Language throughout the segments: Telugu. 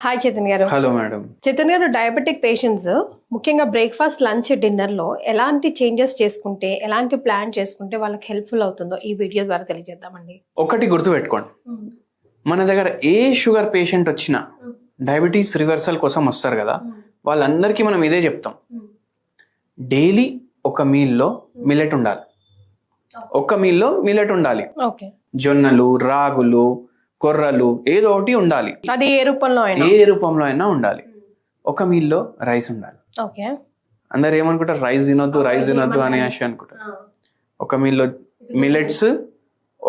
హాయ్ చైతన్య గారు. Hello madam. చైతన్య గారు, డయాబెటిక్ పేషెంట్స్ ముఖ్యంగా బ్రేక్ఫాస్ట్, లంచ్, డిన్నర్ లో ఎలాంటి చేంజెస్ చేసుకుంటే, ఎలాంటి ప్లాన్ చేసుకుంటే వాళ్ళకి హెల్ప్ఫుల్ అవుతుందో ఈ వీడియో ద్వారా తెలియజేద్దామండి. ఒకటి గుర్తు పెట్టుకోండి, మన దగ్గర ఏ షుగర్ పేషెంట్ వచ్చినా డయాబెటీస్ రివర్సల్ కోసం వస్తారు కదా, వాళ్ళందరికీ మనం ఇదే చెప్తాం. డైలీ ఒక మీల్లో మిల్లెట్ ఉండాలి. ఒక మీల్లో మిల్లెట్ ఉండాలి. ఓకే. జొన్నలు, రాగులు, కొర్రలు ఏదో ఒకటి ఉండాలి. అది ఏ రూపంలో అయినా ఉండాలి. ఒక మీల్లో రైస్ ఉండాలి. ఓకే. అందరు ఏమనుకుంటారు, రైస్ తినొద్దు అనే ఆశ అనుకుంటారు. ఒక మీల్లో మిల్లెట్స్,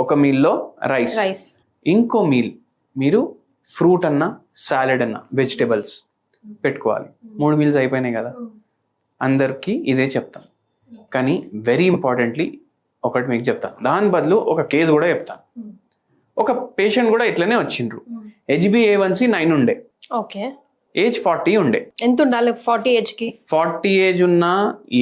ఒక మీల్లో రైస్. ఇంకో మీల్ మీరు ఫ్రూట్ అన్నా, సాలెడ్ అన్నా, వెజిటేబుల్స్ పెట్టుకోవాలి. 3 మీల్స్ అయిపోయినాయి కదా. అందరికీ ఇదే చెప్తాం. కానీ వెరీ ఇంపార్టెంట్లీ ఒకటి మీకు చెప్తాను, దాని బదులు ఒక కేసు కూడా చెప్తాను. ఒక పేషెంట్ కూడా ఇట్లనే వచ్చిండ్రు. HbA1c 9 ఉండే. ఓకే. ఏజ్ 40 ఉండే. ఎంత ఉండాలి 40 ఏజ్ కి? 40 ఏజ్ ఉన్నా,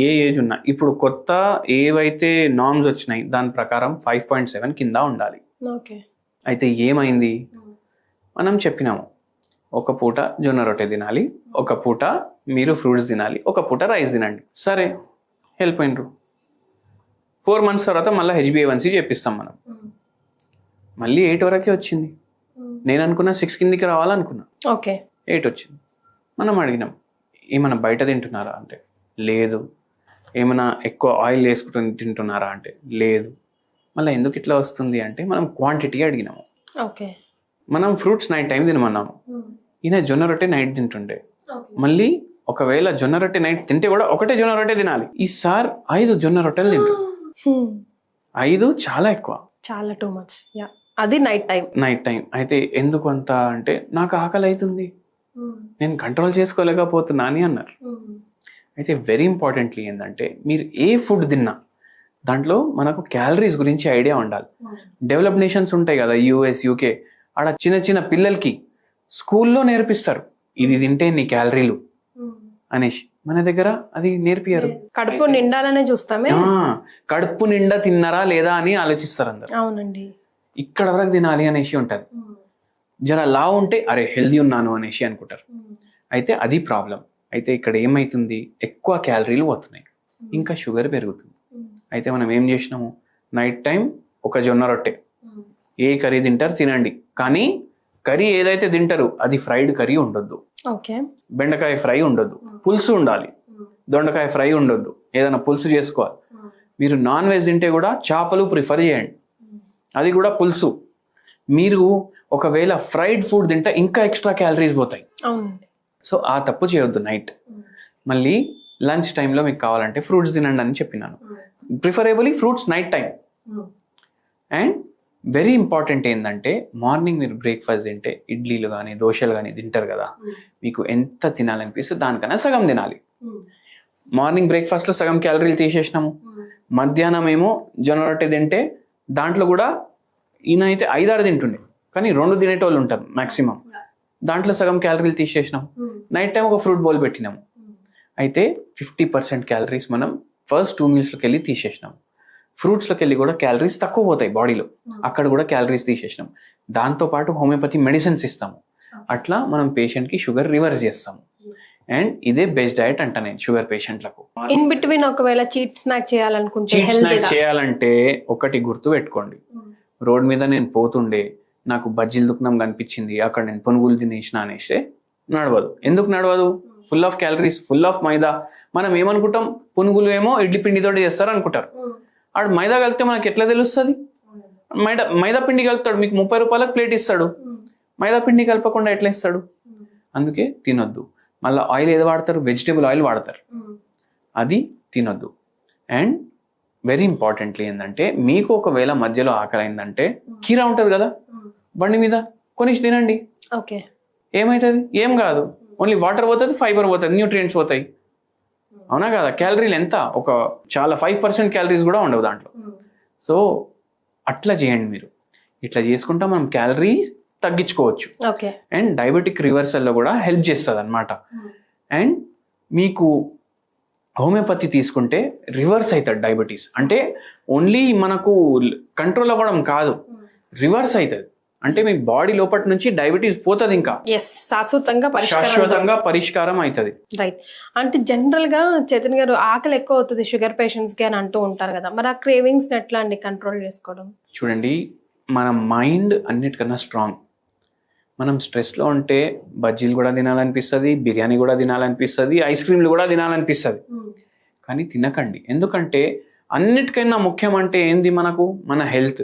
ఏ ఏజ్ ఉన్నా, ఇప్పుడు కొత్త ఏవైతే నార్మ్స్ వచ్చినాయి దాని ప్రకారం 5.7 కింద ఉండాలి. ఓకే. అయితే ఏమైంది, మనం చెప్పినాము ఒక పూట జొన్న రొట్టె తినాలి, ఒక పూట మీరు ఫ్రూట్స్ తినాలి, ఒక పూట రైస్ తినండి. సరే, వెళ్ళిపోయినరు. 4 months తర్వాత మళ్ళీ HbA1c చేపిస్తాం మనం. మళ్ళీ 8 వరకే వచ్చింది. నేను అనుకున్నా 6 కిందికి రావాలనుకున్నా. ఓకే. 8 వచ్చింది. మనం అడిగినాం, ఏమైనా బయట తింటున్నారా అంటే లేదు. ఏమైనా ఎక్కువ ఆయిల్ వేసుకుని తింటున్నారా అంటే లేదు. మళ్ళీ ఎందుకు ఇట్లా వస్తుంది అంటే మనం క్వాంటిటీ అడిగినాము. ఓకే. మనం ఫ్రూట్స్ నైట్ టైం తినమన్నాము. ఈయన జొన్న రొట్టె నైట్ తింటుండే. మళ్ళీ ఒకవేళ జొన్న రొట్టె నైట్ తింటే కూడా ఒకటే జొన్న రొట్టె తినాలి. ఈ సార్ 5 జొన్న రొట్టెలు తింటారు. 5 చాలా ఎక్కువ, చాలా టూ మచ్. అది నైట్ టైం. అయితే ఎందుకు అంత అంటే నాకు ఆకలి అవుతుంది, నేను కంట్రోల్ చేసుకోలేకపోతున్నా అని అన్నారు. అయితే వెరీ ఇంపార్టెంట్లీ ఏంటంటే మీరు ఏ ఫుడ్ తిన్నా దాంట్లో మనకు క్యాలరీస్ గురించి ఐడియా ఉండాలి. డెవలప్ నేషన్స్ ఉంటాయి కదా, US, UK, ఆడ చిన్న చిన్న పిల్లలకి స్కూల్లో నేర్పిస్తారు ఇది తింటే నీ క్యాలరీలు అనేసి. మన దగ్గర అది నేర్పియారు. కడుపు నిండాలనే చూస్తామే. కడుపు నిండా తిన్నారా లేదా అని ఆలోచిస్తారు అందరు. అవునండి. ఇక్కడ వరకు తినాలి అనేసి ఉంటుంది. జర లావు ఉంటే అరే హెల్దీ ఉన్నాను అనేసి అనుకుంటారు. అయితే అది ప్రాబ్లం. అయితే ఇక్కడ ఏమైతుంది, ఎక్కువ క్యాలరీలు పోతున్నాయి, ఇంకా షుగర్ పెరుగుతుంది. అయితే మనం ఏం చేసినాము, నైట్ టైం ఒక జొన్న రొట్టె, ఏ కర్రీ తింటారు తినండి, కానీ కర్రీ ఏదైతే తింటారు అది ఫ్రైడ్ కర్రీ ఉండొద్దు. ఓకే. బెండకాయ ఫ్రై ఉండొద్దు, పులుసు ఉండాలి. దొండకాయ ఫ్రై ఉండొద్దు, ఏదైనా పులుసు చేసుకోవాలి. మీరు నాన్ వెజ్ తింటే కూడా చేపలు ప్రిఫర్ చేయండి, అది కూడా పులుసు. మీరు ఒకవేళ ఫ్రైడ్ ఫుడ్ తింటే ఇంకా ఎక్స్ట్రా క్యాలరీస్ పోతాయి. సో ఆ తప్పు చేయొద్దు నైట్. మళ్ళీ లంచ్ టైంలో మీకు కావాలంటే ఫ్రూట్స్ తినండి అని చెప్పినాను. Preferably fruits night time. And very important ఏంటంటే మార్నింగ్ మీరు బ్రేక్ఫాస్ట్ తింటే ఇడ్లీలు కానీ దోశలు కానీ తింటారు కదా, మీకు ఎంత తినాలనిపిస్తే దానికన్నా సగం తినాలి. మార్నింగ్ బ్రేక్ఫాస్ట్లో సగం క్యాలరీలు తీసేసినాము. మధ్యాహ్నం ఏమో జొన్న రొట్టె తింటే దాంట్లో కూడా ఈయన అయితే 5-6 తింటుండే, కానీ 2 తినేటోళ్ళు ఉంటారు మ్యాక్సిమం. దాంట్లో సగం క్యాలరీలు తీసేసినాం. నైట్ టైం ఒక ఫ్రూట్ బౌల్ పెట్టినాము. అయితే 50% క్యాలరీస్ మనం ఫస్ట్ 2 మీల్స్లోకి వెళ్ళి తీసేసినాం. ఫ్రూట్స్లోకి వెళ్ళి కూడా క్యాలరీస్ తక్కువ పోతాయి బాడీలో, అక్కడ కూడా క్యాలరీస్ తీసేసినాం. దాంతోపాటు హోమియోపతి మెడిసిన్స్ ఇస్తాము. అట్లా మనం పేషెంట్కి షుగర్ రివర్స్ చేస్తాము. అండ్ ఇదే బెస్ట్ డయట్ అంట నేను షుగర్ పేషెంట్లకు. ఇన్ బిట్వీన్ ఒకవేళ చీట్ స్నాక్ చేయాలంటే ఒకటి గుర్తు పెట్టుకోండి, రోడ్ మీద నేను పోతుండే నాకు బజ్జీలు దుకాణం కనిపించింది, అక్కడ నేను పునుగులు తినేసిన అనేసి నడవదు. ఎందుకు నడవదు? Full of calories, full of maida. మనం ఏమనుకుంటాం, పునుగులు ఏమో ఇడ్లీ పిండితో చేస్తారు అనుకుంటారు. ఆడు మైదా కలిపితే మనకి ఎట్లా తెలుస్తుంది? మైదా పిండి కలుపుతాడు, మీకు 30 రూపాయలకు ప్లేట్ ఇస్తాడు. మైదా పిండి కలపకుండా ఎట్లా ఇస్తాడు? అందుకే తినొద్దు. మళ్ళీ ఆయిల్ ఏది వాడతారు? వెజిటేబుల్ ఆయిల్ వాడతారు, అది తినొద్దు. అండ్ వెరీ ఇంపార్టెంట్లీ ఏంటంటే మీకు ఒకవేళ మధ్యలో ఆకలి అయిందంటే కీరా ఉంటుంది కదా బండి మీద, కొనిసి తినండి. ఓకే. ఏమవుతుంది? ఏం కాదు, ఓన్లీ వాటర్ పోతుంది, ఫైబర్ పోతుంది, న్యూట్రియంట్స్ పోతాయి. అవునా కదా? క్యాలరీలు ఎంత, ఒక చాలా 5% క్యాలరీస్ కూడా ఉండవు దాంట్లో. సో అట్లా చేయండి మీరు. ఇట్లా చేసుకుంటా మనం క్యాలరీస్ తగ్గించుకోవచ్చు. అండ్ డయాబెటిక్ రివర్సల్లో కూడా హెల్ప్ చేస్తుంది అనమాట. అండ్ మీకు హోమియోపతి తీసుకుంటే రివర్స్ అవుతుంది డయాబెటీస్. అంటే ఓన్లీ మనకు కంట్రోల్ అవ్వడం కాదు, రివర్స్ అవుతుంది. అంటే మీ బాడీ లోపటి నుంచి డయాబెటీస్ పోతుంది, ఇంకా ఎస్, శాశ్వతంగా పరిష్కారం. శాశ్వతంగా పరిష్కారం అవుతుంది. రైట్. అంటే జనరల్ గా చైతన్య గారు ఆకలి ఎక్కువ అవుతుంది షుగర్ పేషెంట్స్ కి అని అంటూ ఉంటారు కదా, మరి ఆ క్రేవింగ్స్ ఎట్లా అండి కంట్రోల్ చేసుకోవడం? చూడండి, మన మైండ్ అన్నిటికన్నా స్ట్రాంగ్. మనం స్ట్రెస్లో ఉంటే బజ్జీలు కూడా తినాలనిపిస్తుంది, బిర్యానీ కూడా తినాలనిపిస్తుంది, ఐస్ క్రీమ్లు కూడా తినాలనిపిస్తుంది. కానీ తినకండి. ఎందుకంటే అన్నిటికైనా ముఖ్యం అంటే ఏంది మనకు? మన హెల్త్.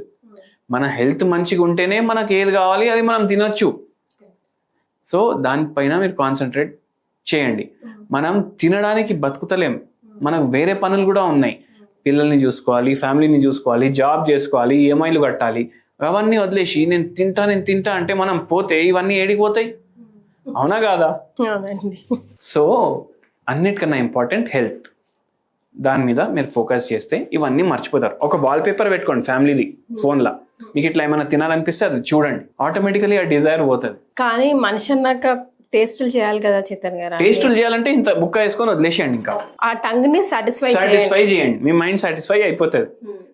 మన హెల్త్ మంచిగా ఉంటేనే మనకు ఏది కావాలి అది మనం తినొచ్చు. సో దానిపైన మీరు కాన్సన్ట్రేట్ చేయండి. మనం తినడానికి బతుకుతలేం, మనకు వేరే పనులు కూడా ఉన్నాయి. పిల్లల్ని చూసుకోవాలి, ఫ్యామిలీని చూసుకోవాలి, జాబ్ చేసుకోవాలి, ఈఎంఐలు కట్టాలి. అవన్నీ వదిలేసి నేను తింటా అంటే మనం పోతే ఇవన్నీ ఏడిపోతాయి, అవునా కాదా? సో అన్నిటికన్నా ఇంపార్టెంట్ హెల్త్. దాని మీద మీరు ఫోకస్ చేస్తే ఇవన్నీ మర్చిపోతారు. ఒక వాల్ పేపర్ పెట్టుకోండి ఫ్యామిలీది ఫోన్లో, మీకు ఇట్లా ఏమైనా తినాలనిపిస్తే అది చూడండి, ఆటోమేటికలీ ఆ డిజైర్ పోతుంది. కానీ మనిషి అన్నాక టేస్టులు చేయాలి కదా చైతన్య గారు. టేస్టులు చేయాలంటే ఇంత బుక్క వేసుకొని వదిలేసేయండి. ఇంకా ఆ టంగ్ ని సాటిస్ఫై చేయండి. మీ మైండ్ సాటిస్ఫై అయిపోతుంది.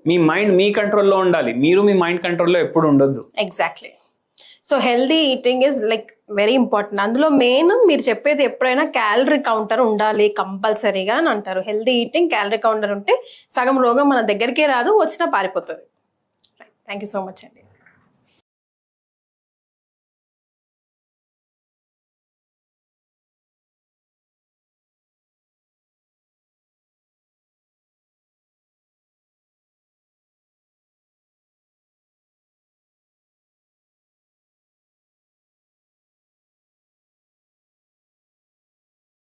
మీ మైండ్ మీ కంట్రోల్లో ఉండాలి, మీరు మీ మైండ్ కంట్రోల్లో ఎప్పుడు ఉండొద్దు. Exactly. So healthy eating is like very important. అందులో మెయిన్ మీరు చెప్పేది ఎప్పుడైనా క్యాలరీ కౌంటర్ ఉండాలి కంపల్సరీగా అని అంటారు. హెల్దీ ఈటింగ్, క్యాలరీ కౌంటర్ ఉంటే సగం రోగం మన దగ్గరికే రాదు, వచ్చినా పారిపోతుంది. థ్యాంక్ యూ సో మచ్ అండి.